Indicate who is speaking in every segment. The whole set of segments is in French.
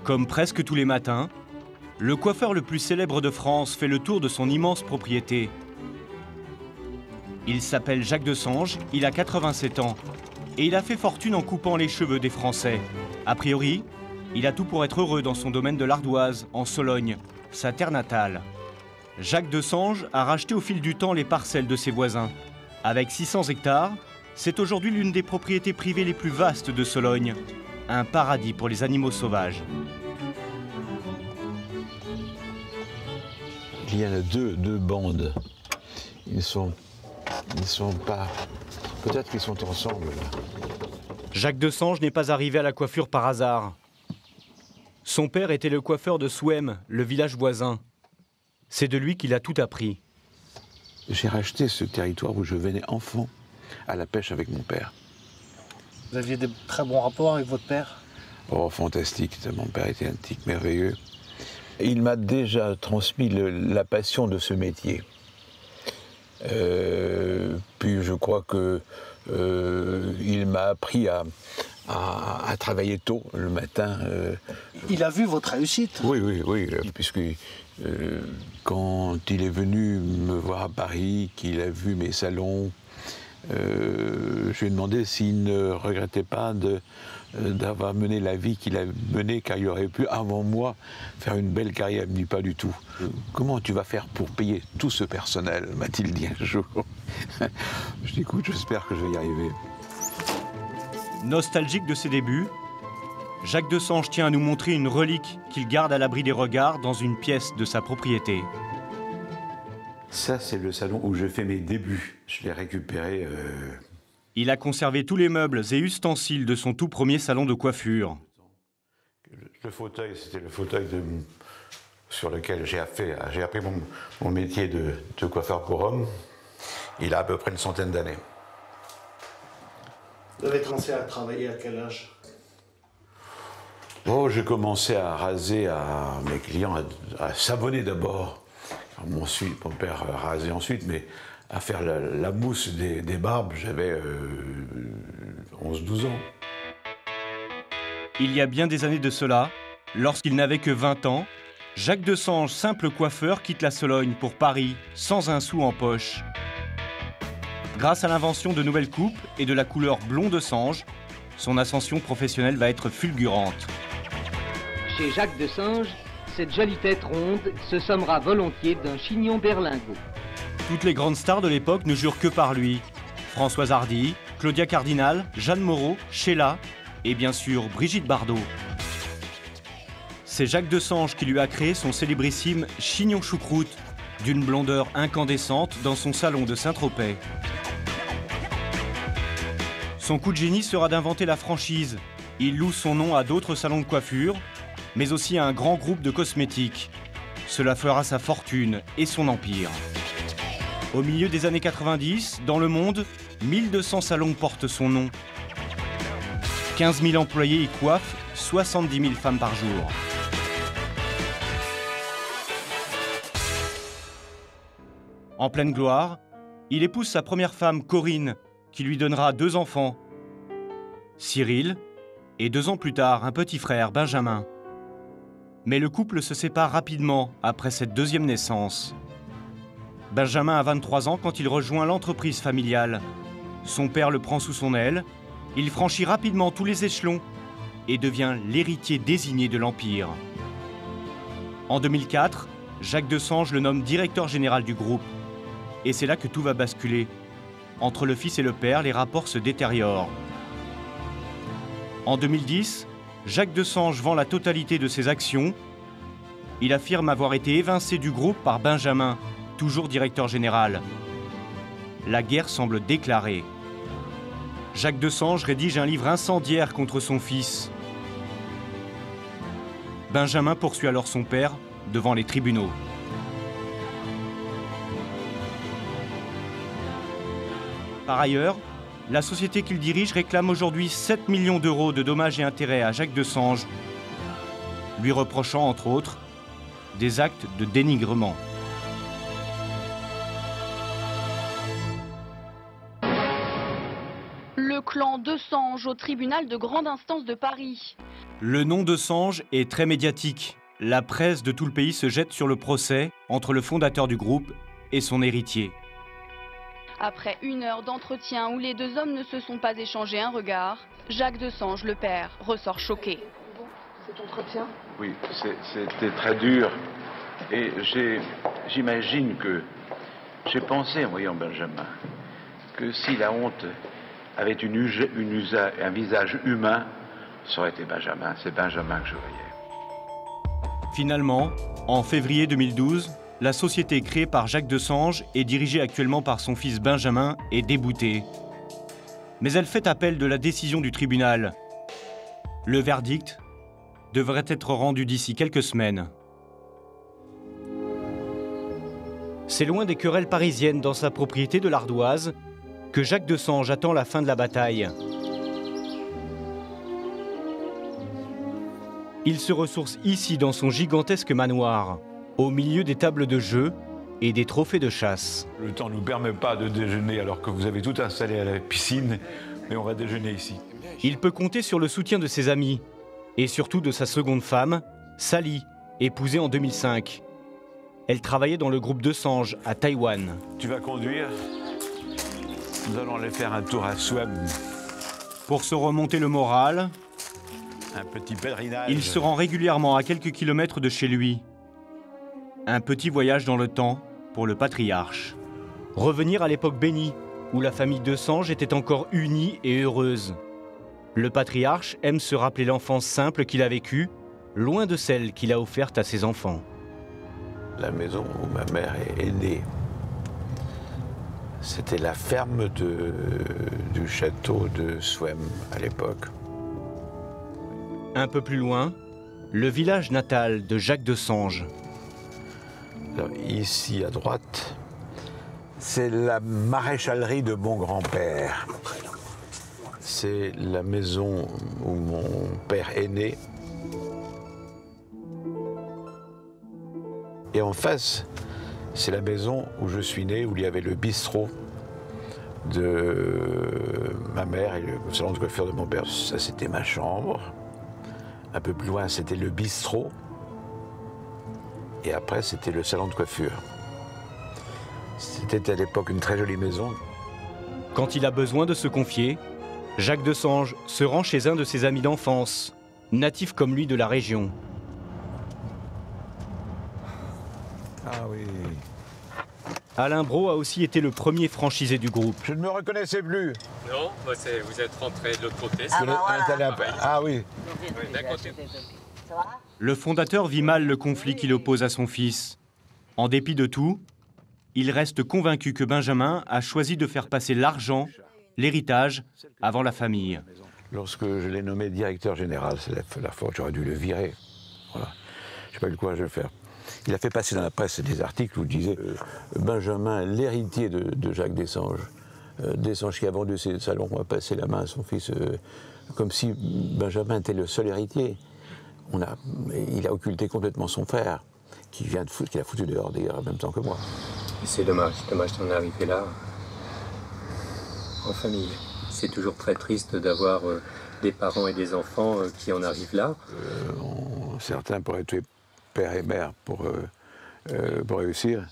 Speaker 1: Comme presque tous les matins, le coiffeur le plus célèbre de France fait le tour de son immense propriété. Il s'appelle Jacques Desange, il a 87 ans et il a fait fortune en coupant les cheveux des Français. A priori, il a tout pour être heureux dans son domaine de l'Ardoise, en Sologne, sa terre natale. Jacques Desange a racheté au fil du temps les parcelles de ses voisins. Avec 600 hectares, c'est aujourd'hui l'une des propriétés privées les plus vastes de Sologne. Un paradis pour les animaux sauvages.
Speaker 2: Il y en a deux bandes. Ils sont pas... Peut-être qu'ils sont ensemble, là.
Speaker 1: Jacques Desange n'est pas arrivé à la coiffure par hasard. Son père était le coiffeur de Souhem, le village voisin. C'est de lui qu'il a tout appris.
Speaker 2: J'ai racheté ce territoire où je venais enfant à la pêche avec mon père.
Speaker 3: Vous aviez de très bons rapports avec votre père?
Speaker 2: Oh, fantastique. Mon père était un type merveilleux. Il m'a déjà transmis la passion de ce métier. Puis je crois que il m'a appris à travailler tôt le matin.
Speaker 3: Il a vu votre réussite?
Speaker 2: Oui, puisque quand il est venu me voir à Paris, qu'il a vu mes salons, je lui ai demandé s'il ne regrettait pas d'avoir mené la vie qu'il a menée, car il aurait pu, avant moi, faire une belle carrière. Il me dit pas du tout. Comment tu vas faire pour payer tout ce personnel, m'a-t-il dit un jour. Je dis, écoute, j'espère que je vais y arriver.
Speaker 1: Nostalgique de ses débuts, Jacques Desange tient à nous montrer une relique qu'il garde à l'abri des regards dans une pièce de sa propriété.
Speaker 2: Ça, c'est le salon où je fais mes débuts. Je l'ai récupéré.
Speaker 1: Il a conservé tous les meubles et ustensiles de son tout premier salon de coiffure.
Speaker 2: Le fauteuil, c'était le fauteuil sur lequel j'ai appris mon métier de coiffeur pour homme. Il a à peu près une centaine d'années.
Speaker 3: Vous avez commencé à travailler à quel âge?
Speaker 2: Oh, j'ai commencé à raser à mes clients, à savonner d'abord. Mon père rasait ensuite, mais à faire la mousse des barbes, j'avais 11-12 ans.
Speaker 1: Il y a bien des années de cela, lorsqu'il n'avait que 20 ans, Jacques Desange, simple coiffeur, quitte la Sologne pour Paris, sans un sou en poche. Grâce à l'invention de nouvelles coupes et de la couleur blond Desange, son ascension professionnelle va être fulgurante.
Speaker 4: Chez Jacques Desange, cette jolie tête ronde se sommera volontiers d'un chignon berlingot.
Speaker 1: Toutes les grandes stars de l'époque ne jurent que par lui. Françoise Hardy, Claudia Cardinal, Jeanne Moreau, Sheila et bien sûr Brigitte Bardot. C'est Jacques Desange qui lui a créé son célébrissime chignon choucroute, d'une blondeur incandescente dans son salon de Saint-Tropez. Son coup de génie sera d'inventer la franchise. Il loue son nom à d'autres salons de coiffure, mais aussi à un grand groupe de cosmétiques. Cela fera sa fortune et son empire. Au milieu des années 90, dans le monde, 1200 salons portent son nom. 15 000 employés y coiffent 70 000 femmes par jour. En pleine gloire, il épouse sa première femme, Corinne, qui lui donnera 2 enfants, Cyril, et 2 ans plus tard, un petit frère, Benjamin. Mais le couple se sépare rapidement après cette deuxième naissance. Benjamin a 23 ans quand il rejoint l'entreprise familiale. Son père le prend sous son aile, il franchit rapidement tous les échelons et devient l'héritier désigné de l'Empire. En 2004, Jacques Desange le nomme directeur général du groupe. Et c'est là que tout va basculer. Entre le fils et le père, les rapports se détériorent. En 2010, Jacques Desange vend la totalité de ses actions. Il affirme avoir été évincé du groupe par Benjamin, toujours directeur général. La guerre semble déclarée. Jacques Desange rédige un livre incendiaire contre son fils. Benjamin poursuit alors son père devant les tribunaux. Par ailleurs, la société qu'il dirige réclame aujourd'hui 7 millions d'euros de dommages et intérêts à Jacques Desange, lui reprochant, entre autres, des actes de dénigrement.
Speaker 5: Le clan Desange au tribunal de grande instance de Paris.
Speaker 1: Le nom de Sange est très médiatique. La presse de tout le pays se jette sur le procès entre le fondateur du groupe et son héritier.
Speaker 5: Après 1 heure d'entretien où les 2 hommes ne se sont pas échangé un regard, Jacques Desange, le père, ressort choqué.
Speaker 6: Cet entretien?
Speaker 2: Oui, c'était très dur. Et j'imagine que j'ai pensé en voyant Benjamin que si la honte avait un visage humain, ça aurait été Benjamin. C'est Benjamin que je voyais.
Speaker 1: Finalement, en février 2012, la société créée par Jacques Desange et dirigée actuellement par son fils Benjamin est déboutée. Mais elle fait appel de la décision du tribunal. Le verdict devrait être rendu d'ici quelques semaines. C'est loin des querelles parisiennes dans sa propriété de l'Ardoise que Jacques Desange attend la fin de la bataille. Il se ressource ici dans son gigantesque manoir, au milieu des tables de jeu et des trophées de chasse.
Speaker 2: Le temps ne nous permet pas de déjeuner alors que vous avez tout installé à la piscine, mais on va déjeuner ici.
Speaker 1: Il peut compter sur le soutien de ses amis et surtout de sa seconde femme, Sally, épousée en 2005. Elle travaillait dans le groupe Desange à Taïwan.
Speaker 2: Tu vas conduire. Nous allons aller faire un tour à Swem.
Speaker 1: Pour se remonter le moral,
Speaker 2: Un petit pèlerinage.
Speaker 1: il se rend régulièrement à quelques kilomètres de chez lui. Un petit voyage dans le temps pour le patriarche. Revenir à l'époque bénie, où la famille Desange était encore unie et heureuse. Le patriarche aime se rappeler l'enfance simple qu'il a vécue, loin de celle qu'il a offerte à ses enfants.
Speaker 2: La maison où ma mère est née, c'était la ferme du château de Swem à l'époque.
Speaker 1: Un peu plus loin, le village natal de Jacques Desange.
Speaker 2: Alors, ici à droite, c'est la maréchalerie de mon grand-père. C'est la maison où mon père est né. Et en face, c'est la maison où je suis né, où il y avait le bistrot de ma mère et le salon de coiffure de mon père. Ça, c'était ma chambre. Un peu plus loin, c'était le bistrot. Et après, c'était le salon de coiffure. C'était à l'époque une très jolie maison.
Speaker 1: Quand il a besoin de se confier, Jacques Desange se rend chez un de ses amis d'enfance, natif comme lui de la région.
Speaker 2: Ah oui.
Speaker 1: Alain Brault a aussi été le premier franchisé du groupe.
Speaker 2: Je ne me reconnaissais plus.
Speaker 7: Non, vous êtes rentré de l'autre côté.
Speaker 2: Ah oui.
Speaker 7: D'un côté.
Speaker 1: Le fondateur vit mal le conflit qu'il oppose à son fils. En dépit de tout, il reste convaincu que Benjamin a choisi de faire passer l'argent, l'héritage, avant la famille.
Speaker 2: Lorsque je l'ai nommé directeur général, c'est la fois où j'aurais dû le virer. Voilà. Je n'ai pas eu le courage de le faire. Il a fait passer dans la presse des articles où il disait Benjamin, l'héritier de Jacques Desange. Desange qui a vendu ses salons, a passé la main à son fils, comme si Benjamin était le seul héritier. Il a occulté complètement son frère, qu'il a foutu dehors d'ailleurs en même temps que moi.
Speaker 7: C'est dommage d'en arriver là, en famille. C'est toujours très triste d'avoir des parents et des enfants qui en arrivent là.
Speaker 2: Certains pourraient tuer père et mère pour réussir.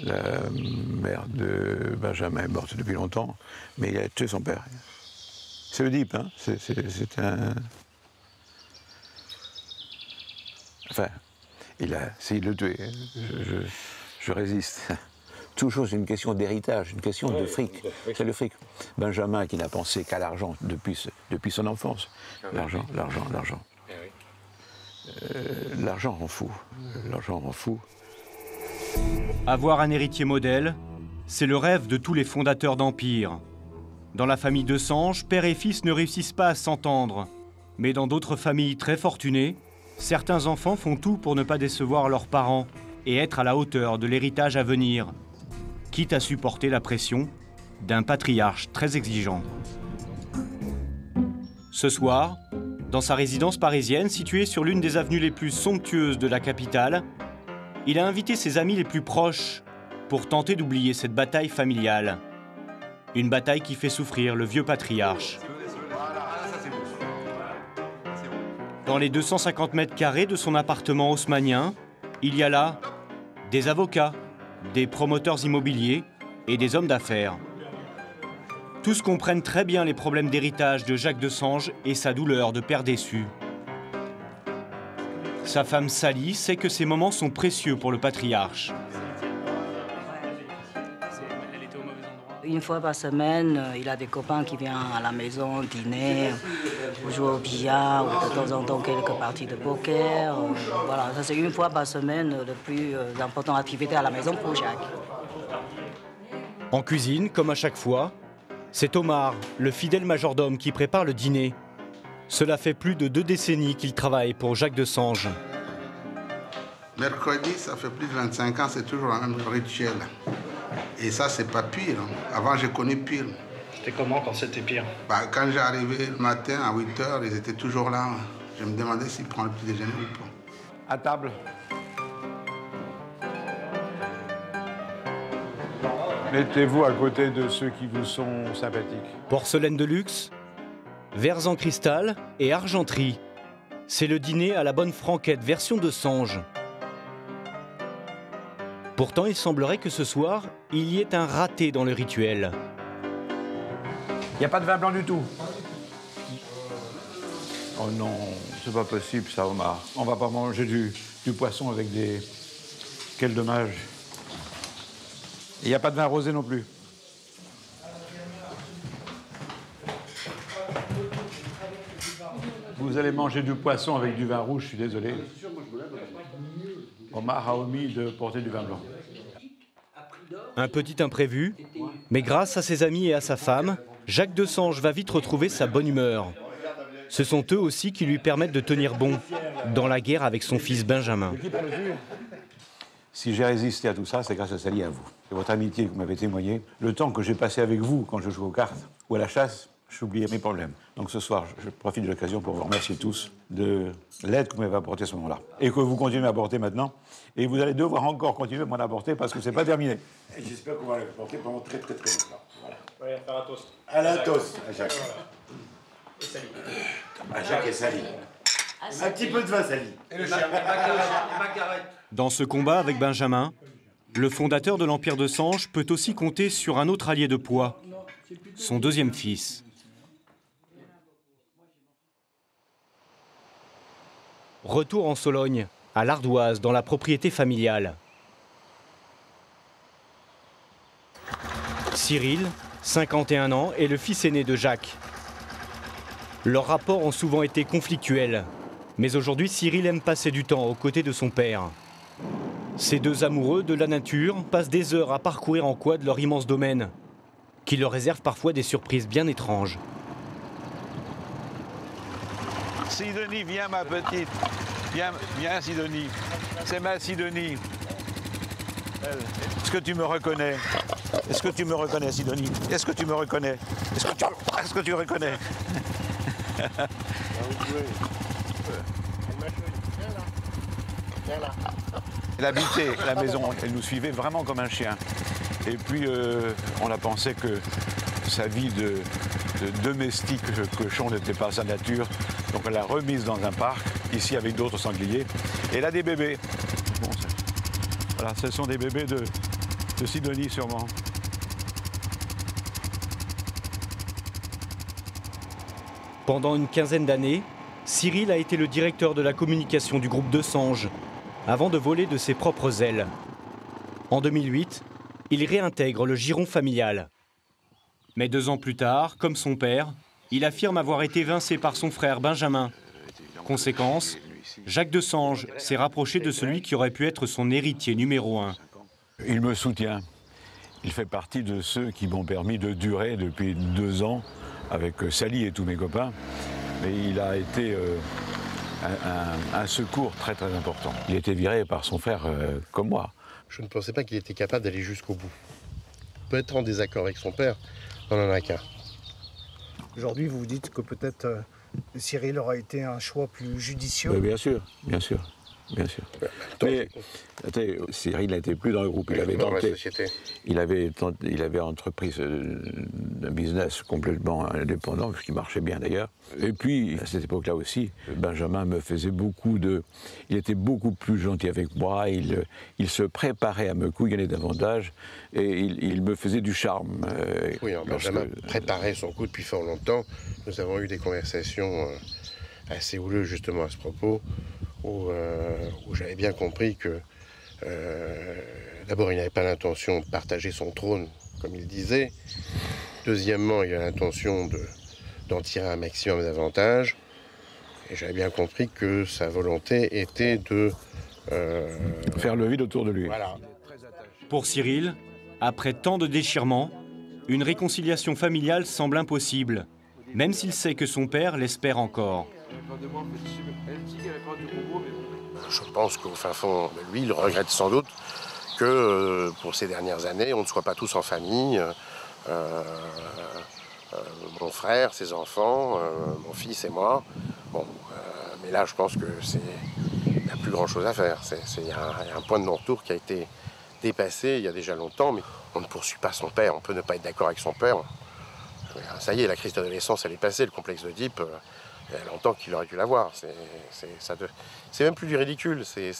Speaker 2: La mère de Benjamin est morte depuis longtemps, mais il a tué son père. C'est Oedipe, hein. C'est un... Enfin, il a essayé de le tuer. Je résiste. Toujours une question d'héritage, une question de fric. C'est le fric. Benjamin qui n'a pensé qu'à l'argent depuis son enfance. L'argent. L'argent rend fou. L'argent rend fou.
Speaker 1: Avoir un héritier modèle, c'est le rêve de tous les fondateurs d'empire. Dans la famille Desange, père et fils ne réussissent pas à s'entendre. Mais dans d'autres familles très fortunées, certains enfants font tout pour ne pas décevoir leurs parents et être à la hauteur de l'héritage à venir, quitte à supporter la pression d'un patriarche très exigeant. Ce soir, dans sa résidence parisienne située sur l'une des avenues les plus somptueuses de la capitale, il a invité ses amis les plus proches pour tenter d'oublier cette bataille familiale. Une bataille qui fait souffrir le vieux patriarche. Dans les 250 mètres carrés de son appartement haussmannien, il y a là des avocats, des promoteurs immobiliers et des hommes d'affaires. Tous comprennent très bien les problèmes d'héritage de Jacques Desanges et sa douleur de père déçu. Sa femme Sally sait que ces moments sont précieux pour le patriarche.
Speaker 8: Une fois par semaine, il a des copains qui viennent à la maison dîner, ou jouer au billard, ou de temps en temps quelques parties de poker. Voilà, ça c'est une fois par semaine la plus importante activité à la maison pour Jacques.
Speaker 1: En cuisine, comme à chaque fois, c'est Omar, le fidèle majordome, qui prépare le dîner. Cela fait plus de 2 décennies qu'il travaille pour Jacques Desanges.
Speaker 9: Mercredi, ça fait plus de 25 ans, c'est toujours le même rituel. Et ça, c'est pas pire. Avant, j'ai connu pire.
Speaker 3: C'était comment quand c'était pire?
Speaker 9: Quand j'arrivais le matin à 8 h, ils étaient toujours là. Je me demandais s'ils prenaient le petit déjeuner ou pas.
Speaker 2: À table. Mettez-vous à côté de ceux qui vous sont sympathiques.
Speaker 1: Porcelaine de luxe, verres en cristal et argenterie. C'est le dîner à la bonne franquette version Desanges. Pourtant, il semblerait que ce soir, il y ait un raté dans le rituel.
Speaker 2: Il n'y a pas de vin blanc du tout. Oh non, c'est pas possible ça, Omar. On va pas manger du poisson avec des... Quel dommage. Il n'y a pas de vin rosé non plus. Vous allez manger du poisson avec du vin rouge, je suis désolé. Omar a omis de porter du vin blanc.
Speaker 1: Un petit imprévu, mais grâce à ses amis et à sa femme, Jacques Desanges va vite retrouver sa bonne humeur. Ce sont eux aussi qui lui permettent de tenir bon dans la guerre avec son fils Benjamin.
Speaker 2: Si j'ai résisté à tout ça, c'est grâce à Sally et à vous. C'est votre amitié que vous m'avez témoigné. Le temps que j'ai passé avec vous quand je jouais aux cartes ou à la chasse, j'oubliais mes problèmes. Donc ce soir, je profite de l'occasion pour vous remercier tous de l'aide que vous m'avez apportée à ce moment-là. Et que vous continuez à apporter maintenant. Et vous allez devoir encore continuer à m'en apporter parce que c'est pas terminé.
Speaker 10: Et j'espère qu'on va l'apporter pendant très très très longtemps. Voilà.
Speaker 3: Ouais, faire un toast.
Speaker 10: À la toast, à Jacques. Et Sally. À Jacques et Sally. Un petit peu de vin, Sally. Et le chien.
Speaker 1: Dans ce combat avec Benjamin, le fondateur de l'Empire Desanges peut aussi compter sur un autre allié de poids, son deuxième fils. Retour en Sologne, à l'Ardoise, dans la propriété familiale. Cyril, 51 ans, est le fils aîné de Jacques. Leurs rapports ont souvent été conflictuels, mais aujourd'hui Cyril aime passer du temps aux côtés de son père. Ces deux amoureux de la nature passent des heures à parcourir en quad leur immense domaine, qui leur réserve parfois des surprises bien étranges.
Speaker 2: Sidonie, viens ma petite. Viens Sidonie. C'est ma Sidonie. Est-ce que tu me reconnais? Est-ce que tu me reconnais, Sidonie? Est-ce que tu me reconnais? Est-ce que tu reconnais? Elle habitait la maison, elle nous suivait vraiment comme un chien. Et puis on a pensé que sa vie de domestique cochon n'était pas sa nature. Donc on l'a remise dans un parc, ici avec d'autres sangliers. Et elle a des bébés. Bon, voilà, ce sont des bébés de Sidonie sûrement.
Speaker 1: Pendant une quinzaine d'années, Cyril a été le directeur de la communication du groupe Desanges, avant de voler de ses propres ailes. En 2008, il réintègre le giron familial. Mais 2 ans plus tard, comme son père, il affirme avoir été évincé par son frère Benjamin. Conséquence, Jacques Desanges s'est rapproché de celui qui aurait pu être son héritier numéro 1.
Speaker 2: Il me soutient. Il fait partie de ceux qui m'ont permis de durer depuis 2 ans avec Sally et tous mes copains. Mais il a été un secours très très important. Il a été viré par son frère comme moi.
Speaker 11: Je ne pensais pas qu'il était capable d'aller jusqu'au bout. Peut-être en désaccord avec son père, on n'en a qu'un.
Speaker 3: Aujourd'hui, vous vous dites que peut-être Cyril aura été un choix plus judicieux.
Speaker 2: Bien sûr, bien sûr. Bien sûr. Mais attendez, Cyril n'était plus dans le groupe. Il avait tenté. Il avait entrepris un business complètement indépendant, ce qui marchait bien d'ailleurs. Et puis, à cette époque-là aussi, Benjamin me faisait il était beaucoup plus gentil avec moi. Il se préparait à me couillonner davantage et il me faisait du charme.
Speaker 11: Oui, Benjamin préparait son coup depuis fort longtemps. Nous avons eu des conversations assez houleuses justement à ce propos, où j'avais bien compris que d'abord il n'avait pas l'intention de partager son trône, comme il disait. Deuxièmement, il a l'intention d'en tirer un maximum d'avantages. Et j'avais bien compris que sa volonté était de
Speaker 2: faire le vide autour de lui.
Speaker 11: Voilà.
Speaker 1: Pour Cyril, après tant de déchirements, une réconciliation familiale semble impossible, même s'il sait que son père l'espère encore.
Speaker 11: Je pense qu'au fin fond de lui, il regrette sans doute que pour ces dernières années, on ne soit pas tous en famille. Mon frère, ses enfants, mon fils et moi. Bon, mais là, je pense que il n'y a plus grand-chose à faire. Il y a un point de non-retour qui a été dépassé il y a déjà longtemps, mais on ne poursuit pas son père. On peut ne pas être d'accord avec son père. Ça y est, la crise d'adolescence, elle est passée. Le complexe d'Oedipe, il y a longtemps qu'il aurait dû l'avoir. C'est même plus du ridicule, c'est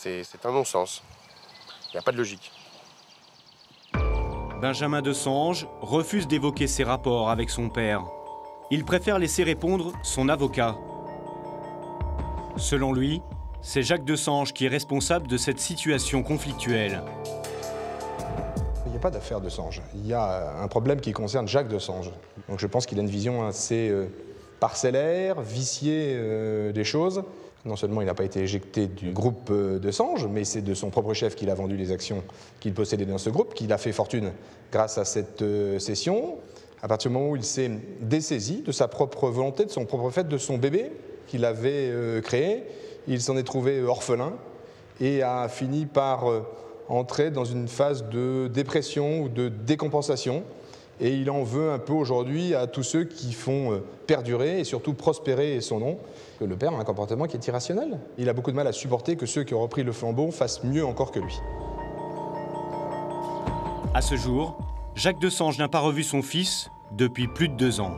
Speaker 11: un non-sens. Il n'y a pas de logique.
Speaker 1: Benjamin de Sange refuse d'évoquer ses rapports avec son père. Il préfère laisser répondre son avocat. Selon lui, c'est Jacques de Sange qui est responsable de cette situation conflictuelle.
Speaker 12: Il n'y a pas d'affaire de Sange. Il y a un problème qui concerne Jacques de Sange. Donc je pense qu'il a une vision assez parcellaire, viciée des choses. Non seulement il n'a pas été éjecté du groupe de Sange, mais c'est de son propre chef qu'il a vendu les actions qu'il possédait dans ce groupe, qu'il a fait fortune grâce à cette cession. À partir du moment où il s'est dessaisi de sa propre volonté, de son propre fait, de son bébé qu'il avait créé, il s'en est trouvé orphelin et a fini par entrer dans une phase de dépression ou de décompensation. Et il en veut un peu aujourd'hui à tous ceux qui font perdurer et surtout prospérer son nom. Le père a un comportement qui est irrationnel. Il a beaucoup de mal à supporter que ceux qui ont repris le flambeau fassent mieux encore que lui.
Speaker 1: À ce jour, Jacques de Sange n'a pas revu son fils depuis plus de 2 ans.